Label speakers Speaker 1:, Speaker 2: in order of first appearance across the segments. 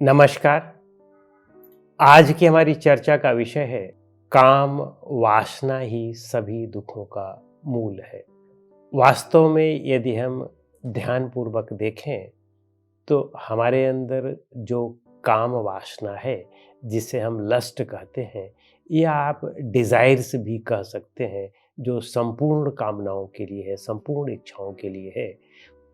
Speaker 1: नमस्कार। आज की हमारी चर्चा का विषय है काम वासना ही सभी दुखों का मूल है। वास्तव में यदि हम ध्यानपूर्वक देखें तो हमारे अंदर जो काम वासना है, जिसे हम लस्ट कहते हैं या आप डिजायर्स भी कह सकते हैं, जो संपूर्ण कामनाओं के लिए है, संपूर्ण इच्छाओं के लिए है,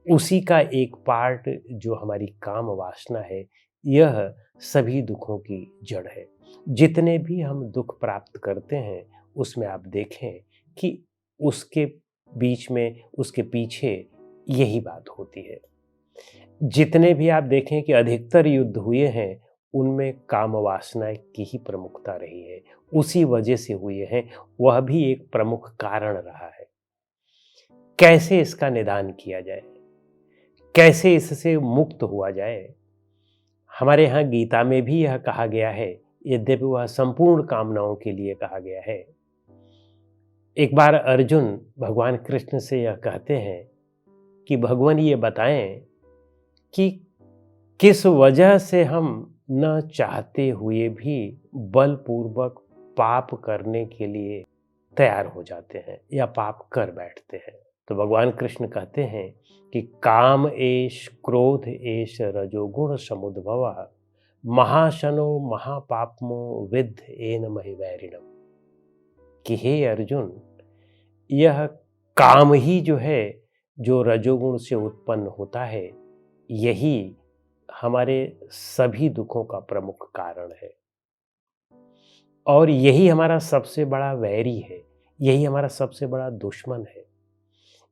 Speaker 1: उसी का एक पार्ट जो हमारी काम वासना है, यह सभी दुखों की जड़ है। जितने भी हम दुख प्राप्त करते हैं, उसमें आप देखें कि उसके बीच में, उसके पीछे यही बात होती है। जितने भी आप देखें कि अधिकतर युद्ध हुए हैं, उनमें काम वासना की ही प्रमुखता रही है। उसी वजह से हुए हैं, वह भी एक प्रमुख कारण रहा है। कैसे इसका निदान किया जाए? कैसे इससे मुक्त हुआ जाए? हमारे यहाँ गीता में भी यह कहा गया है, यद्यपि वह संपूर्ण कामनाओं के लिए कहा गया है। एक बार अर्जुन भगवान कृष्ण से यह कहते हैं कि भगवान ये बताएं कि किस वजह से हम न चाहते हुए भी बलपूर्वक पाप करने के लिए तैयार हो जाते हैं या पाप कर बैठते हैं। तो भगवान कृष्ण कहते हैं कि काम एष क्रोध एष रजोगुण समुद्भव महाशनो महापापमो विद्ध एन महिवैरिणम। कि हे अर्जुन, यह काम ही जो है, जो रजोगुण से उत्पन्न होता है, यही हमारे सभी दुखों का प्रमुख कारण है और यही हमारा सबसे बड़ा वैरी है, यही हमारा सबसे बड़ा दुश्मन है।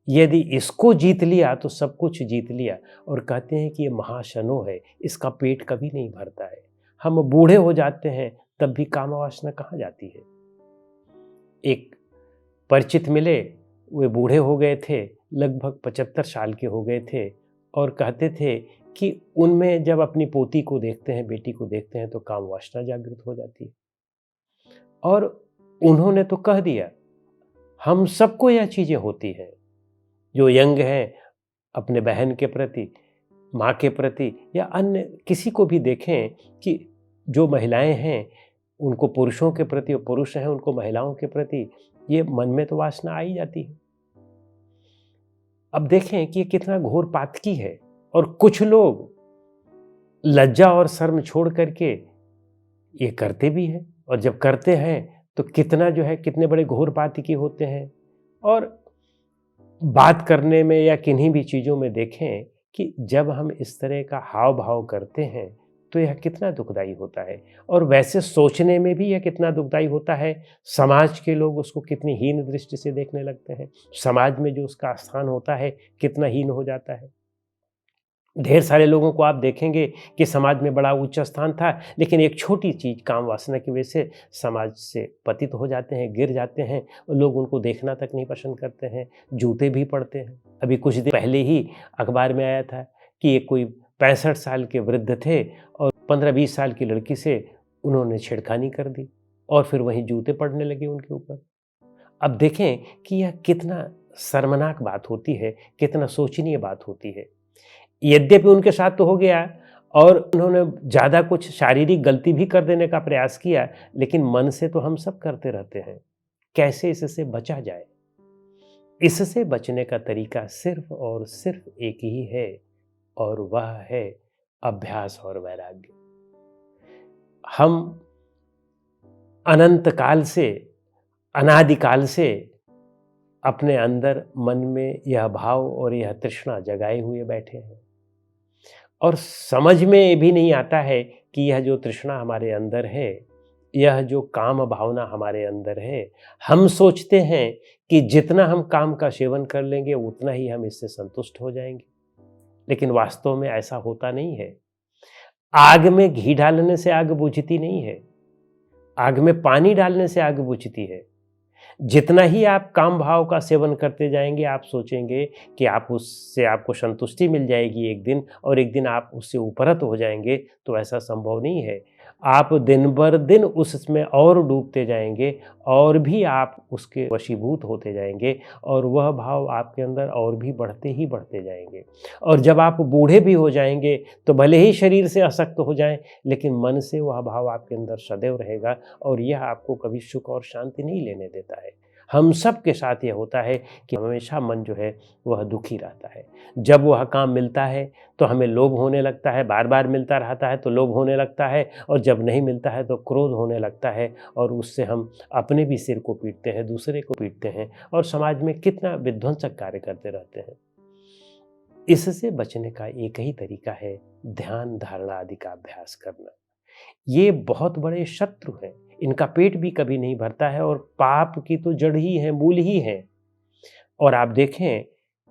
Speaker 1: यदि इसको जीत लिया तो सब कुछ जीत लिया। और कहते हैं कि ये महाशनो है, इसका पेट कभी नहीं भरता है। हम बूढ़े हो जाते हैं तब भी काम वासना कहाँ जाती है? एक परिचित मिले, वे बूढ़े हो गए थे, लगभग 75 साल के हो गए थे और कहते थे कि उनमें जब अपनी पोती को देखते हैं, बेटी को देखते हैं तो काम वासना जागृत हो जाती है। और उन्होंने तो कह दिया, हम सबको यह चीजें होती हैं। जो यंग हैं, अपने बहन के प्रति, माँ के प्रति या अन्य किसी को भी देखें कि जो महिलाएं हैं उनको पुरुषों के प्रति और पुरुष हैं उनको महिलाओं के प्रति, ये मन में तो वासना आ ही जाती है। अब देखें कि ये कितना घोर पातकी है। और कुछ लोग लज्जा और शर्म छोड़ करके ये करते भी हैं और जब करते हैं तो कितना जो है, कितने बड़े घोर पातकी होते हैं। और बात करने में या किन्हीं भी चीज़ों में देखें कि जब हम इस तरह का हाव भाव करते हैं तो यह कितना दुखदाई होता है। और वैसे सोचने में भी यह कितना दुखदाई होता है। समाज के लोग उसको कितनी हीन दृष्टि से देखने लगते हैं। समाज में जो उसका स्थान होता है कितना हीन हो जाता है। ढेर सारे लोगों को आप देखेंगे कि समाज में बड़ा उच्च स्थान था, लेकिन एक छोटी चीज काम वासना की वजह से समाज से पतित हो जाते हैं, गिर जाते हैं और लोग उनको देखना तक नहीं पसंद करते हैं, जूते भी पड़ते हैं। अभी कुछ दिन पहले ही अखबार में आया था कि एक कोई 65 साल के वृद्ध थे और 15-20 साल की लड़की से उन्होंने छेड़खानी कर दी और फिर वहीं जूते पड़ने लगे उनके ऊपर। अब देखें कि यह कितना शर्मनाक बात होती है, कितना शोचनीय बात होती है। यद्यपि उनके साथ तो हो गया और उन्होंने ज़्यादा कुछ शारीरिक गलती भी कर देने का प्रयास किया, लेकिन मन से तो हम सब करते रहते हैं। कैसे इससे बचा जाए? इससे बचने का तरीका सिर्फ और सिर्फ एक ही है और वह है अभ्यास और वैराग्य। हम अनंत काल से, अनादिकाल से अपने अंदर मन में यह भाव और यह तृष्णा जगाए हुए बैठे हैं और समझ में भी नहीं आता है कि यह जो तृष्णा हमारे अंदर है, यह जो काम भावना हमारे अंदर है, हम सोचते हैं कि जितना हम काम का सेवन कर लेंगे उतना ही हम इससे संतुष्ट हो जाएंगे, लेकिन वास्तव में ऐसा होता नहीं है। आग में घी डालने से आग बुझती नहीं है, आग में पानी डालने से आग बुझती है। जितना ही आप काम भाव का सेवन करते जाएंगे, आप सोचेंगे कि आप उससे आपको संतुष्टि मिल जाएगी एक दिन और एक दिन आप उससे उपरत हो जाएंगे, तो ऐसा संभव नहीं है। आप दिन बर दिन उसमें और डूबते जाएंगे और भी आप उसके वशीभूत होते जाएंगे और वह भाव आपके अंदर और भी बढ़ते ही बढ़ते जाएंगे। और जब आप बूढ़े भी हो जाएंगे तो भले ही शरीर से अशक्त हो जाएं, लेकिन मन से वह भाव आपके अंदर सदैव रहेगा और यह आपको कभी सुख और शांति नहीं लेने देता है। हम सब के साथ ये होता है कि हमेशा मन जो है वह दुखी रहता है। जब वह काम मिलता है तो हमें लोभ होने लगता है, बार बार मिलता रहता है तो लोभ होने लगता है, और जब नहीं मिलता है तो क्रोध होने लगता है, और उससे हम अपने भी सिर को पीटते हैं, दूसरे को पीटते हैं और समाज में कितना विध्वंसक कार्य करते रहते हैं। इससे बचने का एक ही तरीका है ध्यान धारणा आदि का अभ्यास करना। ये बहुत बड़े शत्रु हैं, इनका पेट भी कभी नहीं भरता है और पाप की तो जड़ ही है, मूल ही है। और आप देखें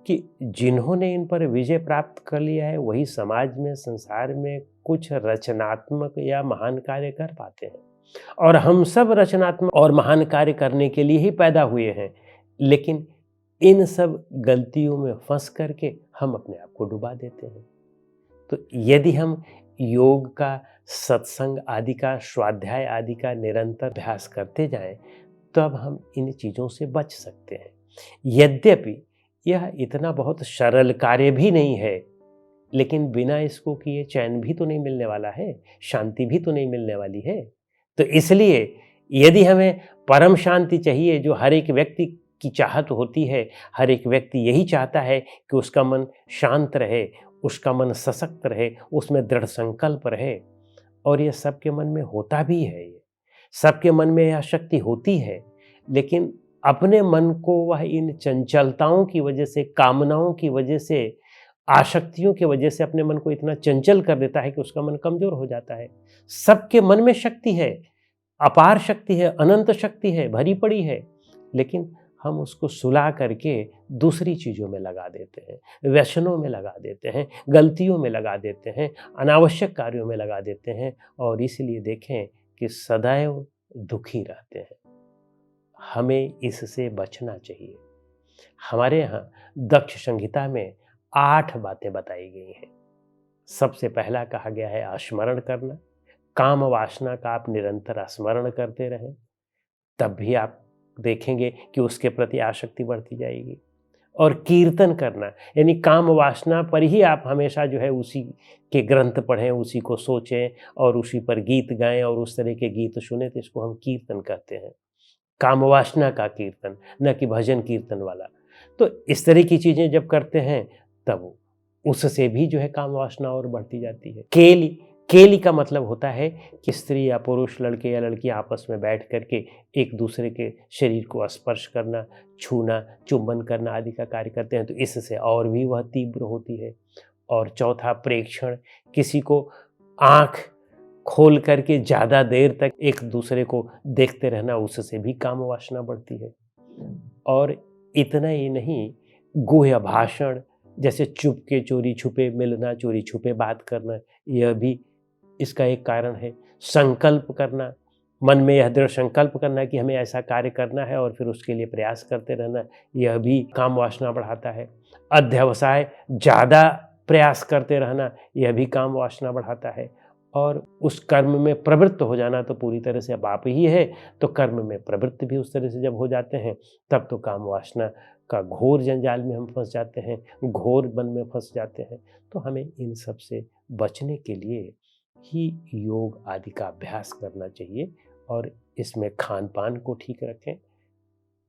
Speaker 1: कि जिन्होंने इन पर विजय प्राप्त कर लिया है वही समाज में, संसार में कुछ रचनात्मक या महान कार्य कर पाते हैं। और हम सब रचनात्मक और महान कार्य करने के लिए ही पैदा हुए हैं, लेकिन इन सब गलतियों में फंस करके हम अपने आप को डुबा देते हैं। तो यदि हम योग का, सत्संग आदि का, स्वाध्याय आदि का निरंतर अभ्यास करते जाएं, तब हम इन चीज़ों से बच सकते हैं। यद्यपि यह इतना बहुत सरल कार्य भी नहीं है, लेकिन बिना इसको किए चैन भी तो नहीं मिलने वाला है, शांति भी तो नहीं मिलने वाली है। तो इसलिए यदि हमें परम शांति चाहिए, जो हर एक व्यक्ति की चाहत होती है, हर एक व्यक्ति यही चाहता है कि उसका मन शांत रहे, उसका मन सशक्त रहे, उसमें दृढ़ संकल्प रहे, और यह सबके मन में होता भी है। ये सबके मन में यह शक्ति होती है, लेकिन अपने मन को वह इन चंचलताओं की वजह से, कामनाओं की वजह से, आसक्तियों की वजह से अपने मन को इतना चंचल कर देता है कि उसका मन कमजोर हो जाता है। सबके मन में शक्ति है, अपार शक्ति है, अनंत शक्ति है, भरी पड़ी है, लेकिन हम उसको सुला करके दूसरी चीज़ों में लगा देते हैं, व्यसनों में लगा देते हैं, गलतियों में लगा देते हैं, अनावश्यक कार्यों में लगा देते हैं, और इसलिए देखें कि सदैव दुखी रहते हैं। हमें इससे बचना चाहिए। हमारे यहाँ दक्ष संहिता में 8 बातें बताई गई हैं। सबसे पहला कहा गया है स्मरण करना। काम वासना का आप निरंतर स्मरण करते रहें, तब भी आप देखेंगे कि उसके प्रति आसक्ति बढ़ती जाएगी। और कीर्तन करना, यानी काम वासना पर ही आप हमेशा जो है उसी के ग्रंथ पढ़ें, उसी को सोचें और उसी पर गीत गाएं और उस तरह के गीत सुने, तो इसको हम कीर्तन कहते हैं। काम वासना का कीर्तन, न कि भजन कीर्तन वाला। तो इस तरह की चीज़ें जब करते हैं तब उससे भी जो है काम वासना और बढ़ती जाती है। केली, केली का मतलब होता है कि स्त्री या पुरुष, लड़के या लड़की आपस में बैठ करके एक दूसरे के शरीर को स्पर्श करना, छूना, चुंबन करना आदि का कार्य करते हैं, तो इससे और भी वह तीव्र होती है। और चौथा प्रेक्षण, किसी को आँख खोल करके ज़्यादा देर तक एक दूसरे को देखते रहना, उससे भी काम वासना बढ़ती है। और इतना ही नहीं, गुह्य भाषण, जैसे चुपके चोरी छुपे मिलना, चोरी छुपे बात करना, यह भी इसका एक कारण है। संकल्प करना, मन में यह दृढ़ संकल्प करना कि हमें ऐसा कार्य करना है और फिर उसके लिए प्रयास करते रहना, यह भी काम वासना बढ़ाता है। अध्यवसाय, ज़्यादा प्रयास करते रहना, यह भी काम वासना बढ़ाता है। और उस कर्म में प्रवृत्त हो जाना तो पूरी तरह से पाप ही है, तो कर्म में प्रवृत्त भी उस तरह से जब हो जाते हैं, तब तो काम वासना का घोर जंजाल में हम फंस जाते हैं, घोर बन में फंस जाते हैं। तो हमें इन सब से बचने के लिए ही योग आदि का अभ्यास करना चाहिए, और इसमें खान पान को ठीक रखें,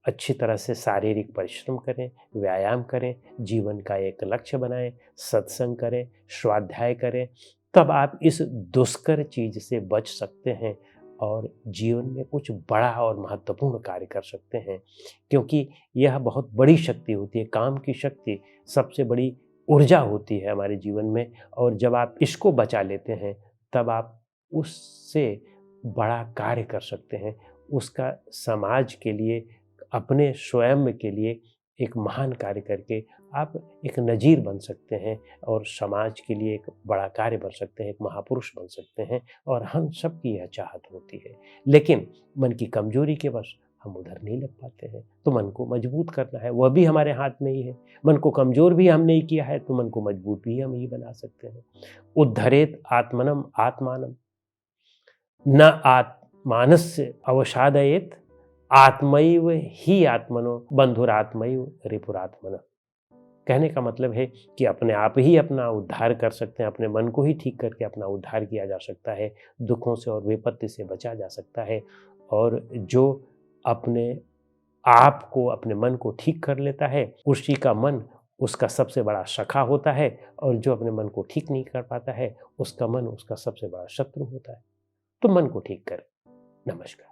Speaker 1: अच्छी तरह से शारीरिक परिश्रम करें, व्यायाम करें, जीवन का एक लक्ष्य बनाएं, सत्संग करें, स्वाध्याय करें, तब आप इस दुष्कर चीज़ से बच सकते हैं और जीवन में कुछ बड़ा और महत्वपूर्ण कार्य कर सकते हैं। क्योंकि यह बहुत बड़ी शक्ति होती है, काम की शक्ति सबसे बड़ी ऊर्जा होती है हमारे जीवन में, और जब आप इसको बचा लेते हैं तब आप उससे बड़ा कार्य कर सकते हैं, उसका समाज के लिए, अपने स्वयं के लिए एक महान कार्य करके आप एक नज़ीर बन सकते हैं और समाज के लिए एक बड़ा कार्य बन सकते हैं, एक महापुरुष बन सकते हैं। और हम सब की यह चाहत होती है, लेकिन मन की कमजोरी के वश हम उधर नहीं लग पाते हैं। तो मन को मजबूत करना है, वह भी हमारे हाथ में ही है। मन को कमजोर भी हम नहीं किया है, तो मन को मजबूत भी हम ही बना सकते हैं। उद्धरेत आत्मनम आत्मानम, न आत्मानस्य अवसादयेत, आत्मैव ही आत्मनो बंधुरात्मैव रिपुरात्मन। कहने का मतलब है कि अपने आप ही अपना उद्धार कर सकते हैं, अपने मन को ही ठीक करके अपना उद्धार किया जा सकता है, दुखों से और विपत्ति से बचा जा सकता है। और जो अपने आप को, अपने मन को ठीक कर लेता है, उसी का मन उसका सबसे बड़ा सखा होता है, और जो अपने मन को ठीक नहीं कर पाता है, उसका मन उसका सबसे बड़ा शत्रु होता है। तो मन को ठीक करें। नमस्कार।